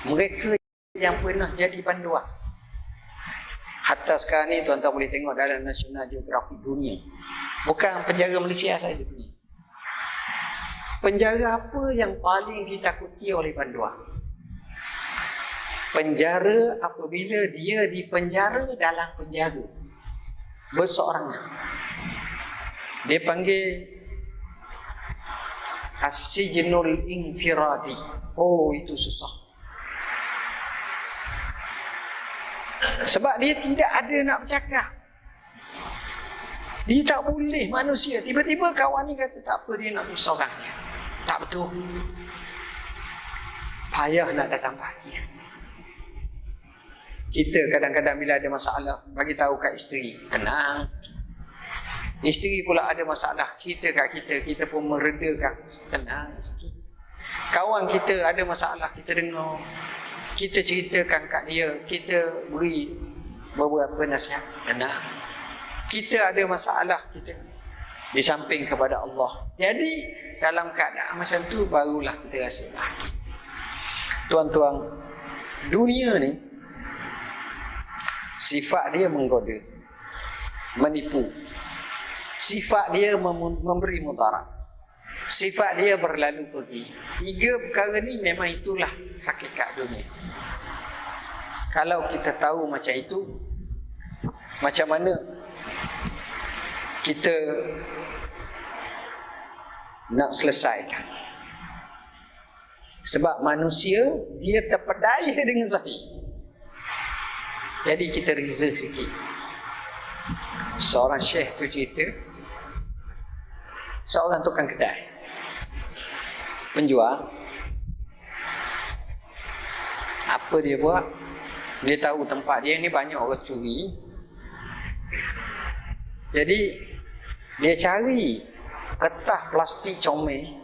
mereka yang pernah jadi panduan, hatta sekarang ni tuan-tuan boleh tengok dalam National Geographic dunia, bukan penjara Malaysia saja dunia. Penjara apa yang paling ditakuti oleh panduan? Penjara apabila dia dipenjara dalam penjara berseorangan. Dia panggil as-sijnul infiradi. Oh, itu susah. Sebab dia tidak ada nak bercakap. Dia tak boleh manusia. Tiba-tiba kawan ni kata tak apa, dia nak berseorang. Tak betul. Payah nak datang pagi. Kita kadang-kadang bila ada masalah, bagi tahu kat isteri, tenang. Isteri pula ada masalah, cerita kat kita, kita pun meredakan, tenang sikit. Kawan kita ada masalah, kita dengar, kita ceritakan kat dia, kita beri beberapa nasihat, tenang. Kita ada masalah, kita di samping kepada Allah. Jadi dalam keadaan macam tu barulah kita rasa bahagia. Tuan-tuan, dunia ni sifat dia menggoda, menipu. Sifat dia memberi mudarat. Sifat dia berlalu pergi. 3 perkara ni memang itulah hakikat dunia. Kalau kita tahu macam itu, macam mana kita nak selesaikan? Sebab manusia dia terpedaya dengan zahir. Jadi kita reserve sikit. Seorang syekh tu cerita, seorang tukang kedai, penjual, apa dia buat? Dia tahu tempat dia ni banyak orang curi. Jadi dia cari kertas plastik comel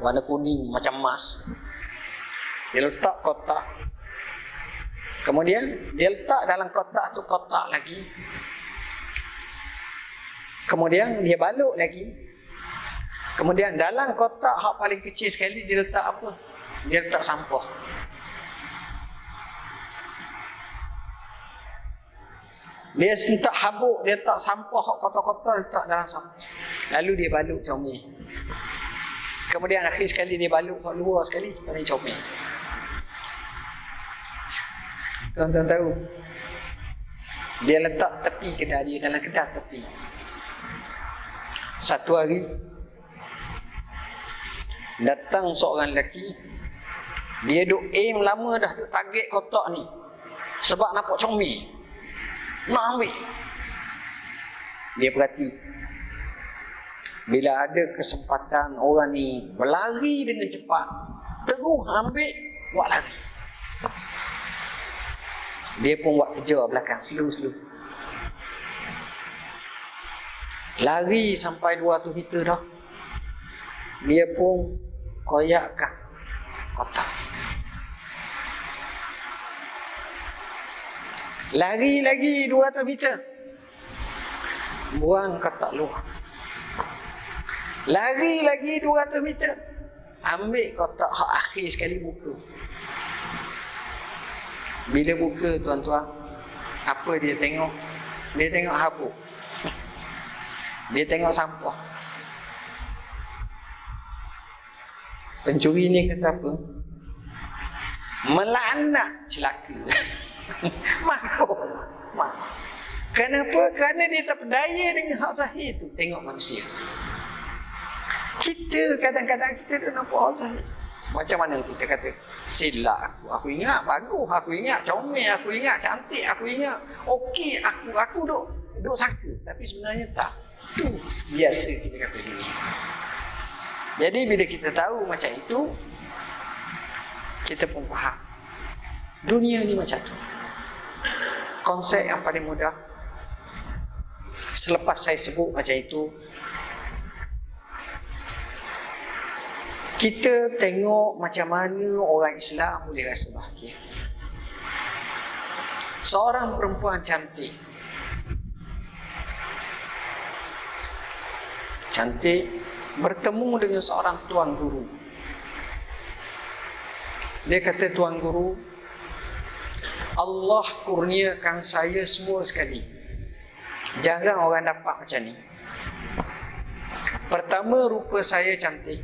warna kuning macam emas. Dia letak kotak. Kemudian dia letak dalam kotak tu kotak lagi. Kemudian dia balut lagi. Kemudian dalam kotak hak paling kecil sekali dia letak apa? Dia letak sampah. Dia letak habuk, dia letak sampah hak kotak-kotak letak dalam sampah. Lalu dia balut comel. Kemudian akhir sekali dia balut hak luar sekali, paling comel. Tuan-tuan tahu, dia letak tepi kedai dia, dalam kedai tepi. Satu hari datang seorang lelaki. Dia duk aim lama dah, duk target kotak ni, sebab nampak comel, nak ambil. Dia perhati, bila ada kesempatan orang ni berlari dengan cepat, terus ambil, buat lari. Dia pun buat kerja belakang, slow-slow. Lari sampai 200 meter dah, dia pun koyakkan kotak. Lari lagi 200 meter, buang kotak luar. Lari lagi 200 meter, ambil kotak hak akhir sekali, buka. Bila buka, tuan-tuan, apa dia tengok? Dia tengok habuk. Dia tengok sampah. Pencuri ni kata apa? Melaknat celaka. Marah. Kenapa? Kerana dia terpedaya dengan hak zahir tu. Tengok manusia. Kita kadang-kadang kita dah nampak hak zahir. Macam mana kita kata, silap aku ingat bagus, aku ingat comel, aku ingat cantik, aku ingat okey, aku duk sangka, tapi sebenarnya tak. Itu biasa kita kata dunia. Jadi bila kita tahu macam itu, kita pun faham dunia ni macam tu. Konsep yang paling mudah, selepas saya sebut macam itu, kita tengok macam mana orang Islam boleh rasa bahagia. Seorang perempuan cantik, bertemu dengan seorang tuan guru. Dia kata, tuan guru, Allah kurniakan saya semua sekali. Jarang orang dapat macam ni. Pertama, rupa saya cantik.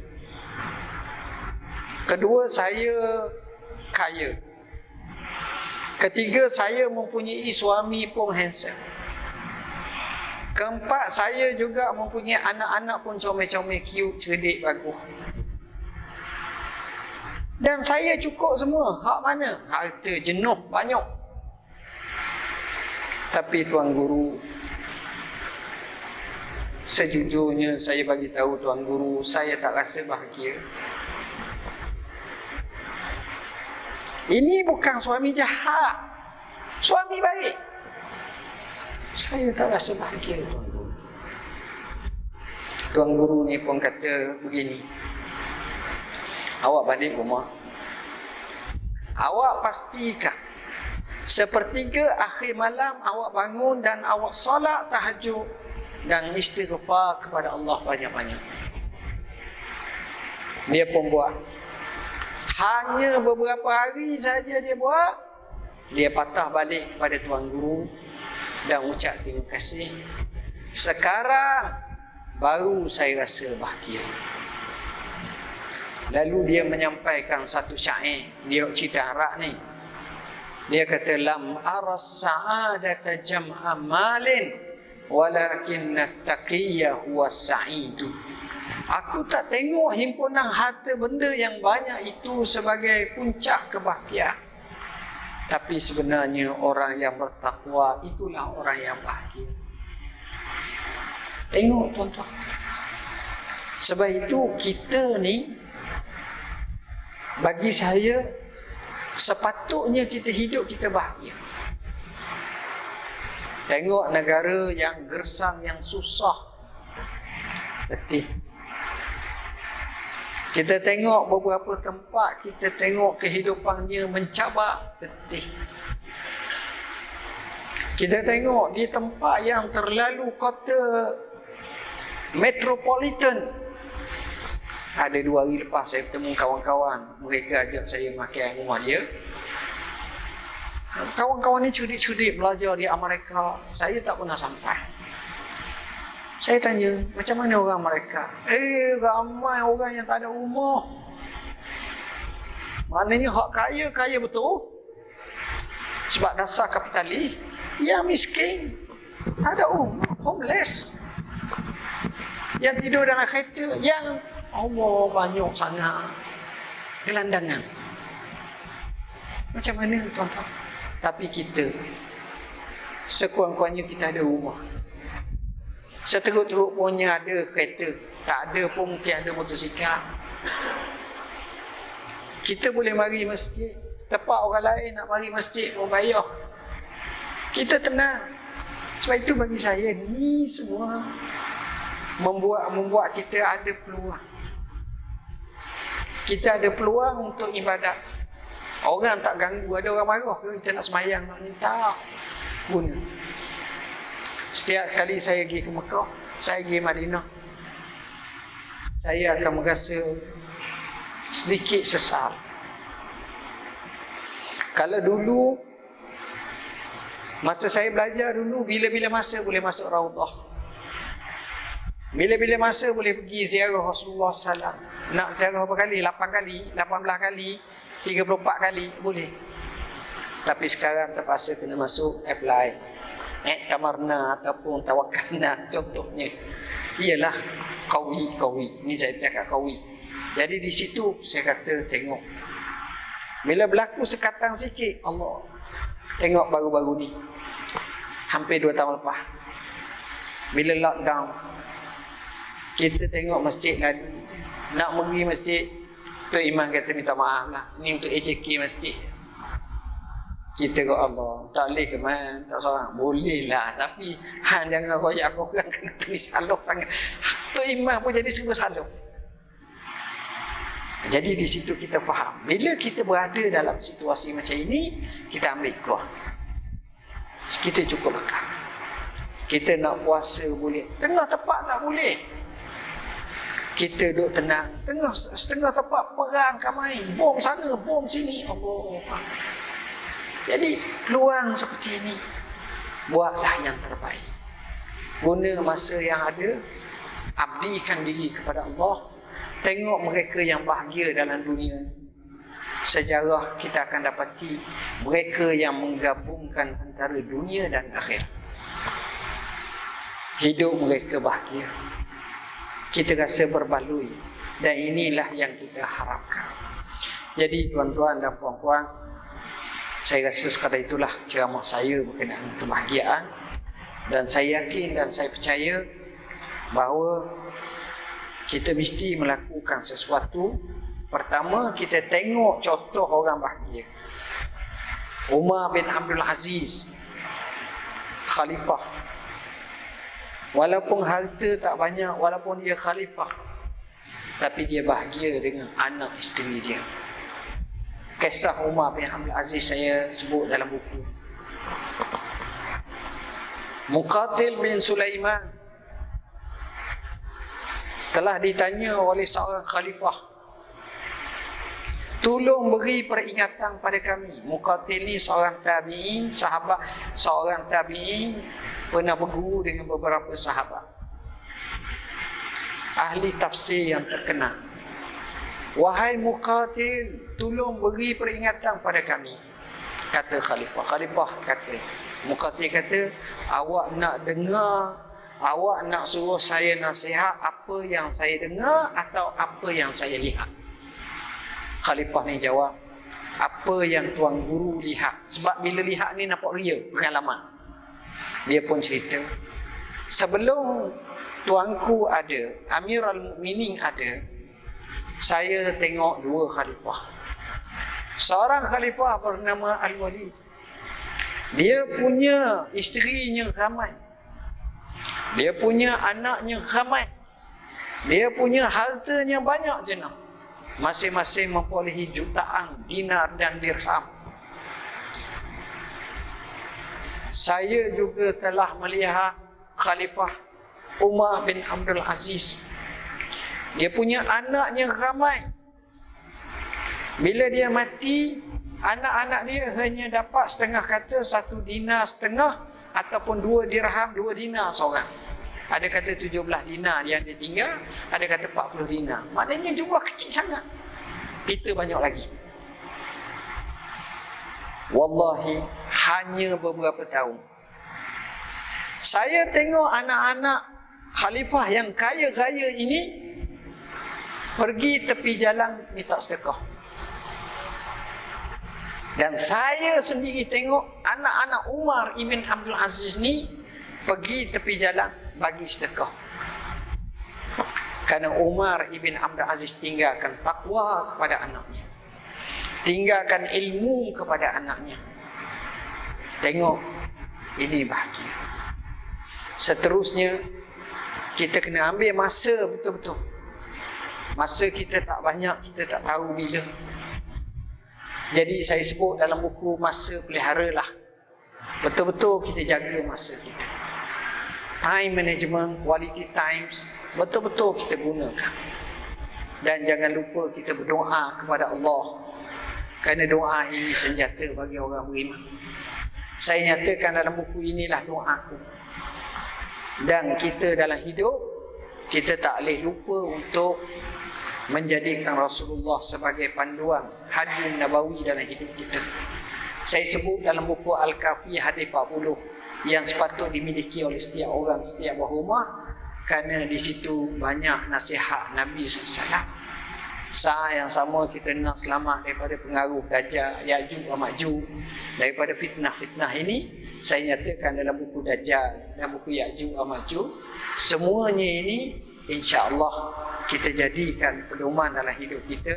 Kedua, saya kaya. Ketiga, saya mempunyai suami pun handsome. Keempat, saya juga mempunyai anak-anak pun comel-comel, cute, cerdik, bagus. Dan saya cukup semua. Hak mana? Harta jenuh banyak. Tapi tuan guru, sejujurnya saya bagi tahu tuan guru, saya tak rasa bahagia. Ini bukan suami jahat, suami baik. Saya tak rasa bahagia, tuan guru. Tuan guru ni pun kata begini, awak balik rumah, awak pastikan sepertiga akhir malam awak bangun dan awak solat tahajud dan istighfar kepada Allah banyak-banyak. Dia pun buat. Hanya beberapa hari saja dia buat, dia patah balik kepada tuan guru dan ucap terima kasih. Sekarang baru saya rasa bahagia. Lalu dia menyampaikan satu syair, dia cerita Arab ni. Dia kata, lam aras sa'adata jam'a malin walakinna taqiyya huwa sa'idu. Aku tak tengok himpunan harta benda yang banyak itu sebagai puncak kebahagiaan. Tapi sebenarnya orang yang bertakwa itulah orang yang bahagia. Tengok tuan-tuan. Sebab itu kita ni, bagi saya, sepatutnya kita hidup kita bahagia. Tengok negara yang gersang, yang susah, letih. Kita tengok beberapa tempat, kita tengok kehidupannya mencabar, letih. Kita tengok di tempat yang terlalu kota metropolitan. Ada 2 hari lepas saya bertemu kawan-kawan, mereka ajak saya makan rumah dia. Kawan-kawan ni cerdik-cerdik belajar di Amerika. Saya tak pernah sampai. Saya tanya, macam mana orang mereka? Ramai orang yang tak ada rumah. Maknanya hak kaya, kaya betul. Sebab dasar kapitalis. Yang miskin, tak ada rumah, homeless. Yang tidur dalam kereta, yang Allah banyak sangat gelandangan. Macam mana tuan-tuan? Tapi kita, sekurang-kurangnya kita ada rumah. Seteruk-teruk punya ada kereta. Tak ada pun mungkin ada motosikal. Kita boleh mari masjid. Tempat orang lain nak mari masjid pun bayar. Kita tenang. Sebab itu bagi saya, ni semua membuat kita ada peluang. Kita ada peluang untuk ibadat. Orang tak ganggu. Ada orang marah ke kita nak semayang, nak minta guna. Setiap kali saya pergi ke Mekah, saya pergi Madinah, saya akan merasa sedikit sesal. Kalau dulu, masa saya belajar dulu, bila-bila masa boleh masuk Raudah, bila-bila masa boleh pergi ziarah Rasulullah SAW. Nak ziarah berapa kali? 8 kali, 18 kali, 34 kali, boleh. Tapi sekarang terpaksa kena masuk apply Tamarna ataupun Tawakalna contohnya. Ialah kawi. Ini saya cakap kawi. Jadi di situ saya kata tengok. Bila berlaku sekatang sikit, Allah. Tengok baru-baru ni. Hampir 2 tahun lepas. Bila lockdown, kita tengok masjid lalu. Nak pergi masjid, Tok Iman kata minta maaf lah. Ini untuk AJK masjid. Kita kata Allah, tak boleh ke man? Tak seorang, boleh lah. Tapi jangan royak aku kan kena tulis salah sangat. Tok Iman pun jadi serba salah. Jadi di situ kita faham. Bila kita berada dalam situasi macam ini, kita ambil keluar. Kita cukup makan. Kita nak puasa boleh. Tengah tempat tak boleh. Kita duduk tenang. Setengah tempat perang kamai. Bom sana, bom sini. Allah. Jadi peluang seperti ini, buatlah yang terbaik. Guna masa yang ada, abdikan diri kepada Allah. Tengok mereka yang bahagia dalam dunia ini. Sejarah kita akan dapati mereka yang menggabungkan antara dunia dan akhirat. Hidup mereka bahagia. Kita rasa berbaloi. Dan inilah yang kita harapkan. Jadi tuan-tuan dan puan-puan, saya rasa sekadar itulah ceramah saya berkenaan kebahagiaan. Dan saya yakin dan saya percaya bahawa kita mesti melakukan sesuatu. Pertama, kita tengok contoh orang bahagia. Umar bin Abdul Aziz, khalifah. Walaupun harta tak banyak, walaupun dia khalifah, tapi dia bahagia dengan anak isteri dia. Kisah Umar bin Abdul Aziz saya sebut dalam buku. Muqatil bin Sulaiman, telah ditanya oleh seorang khalifah, tolong beri peringatan pada kami. Muqatil ni seorang tabi'in, sahabat, seorang tabi'in, pernah berguru dengan beberapa sahabat, ahli tafsir yang terkenal. Wahai Muqatil, tolong beri peringatan pada kami, kata khalifah. Khalifah kata, Muqatil kata, awak nak dengar, awak nak suruh saya nasihat apa yang saya dengar atau apa yang saya lihat? Khalifah ni jawab, apa yang tuan guru lihat. Sebab bila lihat ni nampak real, pengalaman. Dia pun cerita, sebelum tuanku ada, Amirul Mukminin ada, saya tengok dua khalifah. Seorang khalifah bernama Al-Walid. Dia punya isterinya ramai, dia punya anaknya ramai, dia punya hartanya banyak jenak, masing-masing memperolehi jutaan dinar dan dirham. Saya juga telah melihat Khalifah Umar bin Abdul Aziz. Dia punya anaknya ramai. Bila dia mati, anak-anak dia hanya dapat setengah kata 1 dinar setengah ataupun 2 dirham, 2 dinar seorang. Ada kata 17 dinar yang dia tinggal, ada kata 40 dinar. Maknanya jumlah kecil sangat. Kita banyak lagi. Wallahi, hanya beberapa tahun saya tengok anak-anak khalifah yang kaya-kaya ini pergi tepi jalan minta sedekah. Dan saya sendiri tengok anak-anak Umar ibn Abdul Aziz ni pergi tepi jalan bagi sedekah. Kerana Umar ibn Abdul Aziz tinggalkan takwa kepada anaknya, tinggalkan ilmu kepada anaknya. Tengok, ini bahagia. Seterusnya, kita kena ambil masa betul-betul. Masa kita tak banyak, kita tak tahu bila. Jadi saya sebut dalam buku, masa pelihara lah. Betul-betul kita jaga masa kita. Time management, quality times, betul-betul kita gunakan. Dan jangan lupa kita berdoa kepada Allah. Kerana doa ini senjata bagi orang beriman. Saya nyatakan dalam buku inilah doaku. Dan kita dalam hidup, kita tak boleh lupa untuk menjadikan Rasulullah sebagai panduan hadis nabawi dalam hidup kita. Saya sebut dalam buku Al-Kafi hadis 40 yang sepatut dimiliki oleh setiap orang, setiap berumah, kerana di situ banyak nasihat Nabi SAW. Saat yang sama kita nak selamat daripada pengaruh Dajjal, Ya'juj wa Ma'juj, daripada fitnah-fitnah ini. Saya nyatakan dalam buku Dajjal dan buku Ya'juj wa Ma'juj, semuanya ini insya-Allah kita jadikan pedoman dalam hidup kita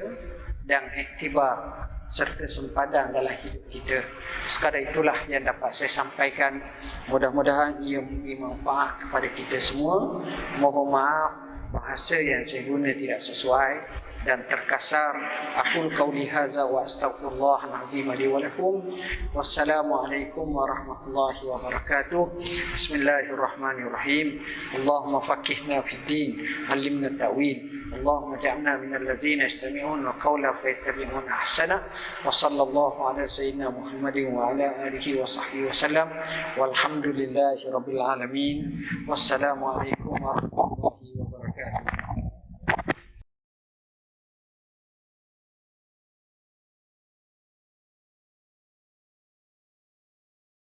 dan iktibar serta sempadan dalam hidup kita. Sekadar itulah yang dapat saya sampaikan. Mudah-mudahan ia memberi manfaat kepada kita semua. Mohon maaf bahasa yang saya guna tidak sesuai dan terkasar. Aqul qauli hadza wa astaghfirullahal azim li wa lakum. Wassalamualaikum warahmatullahi wabarakatuh. Bismillahirrahmanirrahim. Allahumma faqihna fid din, 'allimna ta'wil. Allahumma ja'alna minal ladzina yastami'una al-qawla fayattabi'una ahsana. Wa sallallahu ala sayyidina Muhammadin wa ala alihi wa sahbihi wasallam. Walhamdulillahi rabbil alamin. Wassalamualaikum warahmatullahi wabarakatuh.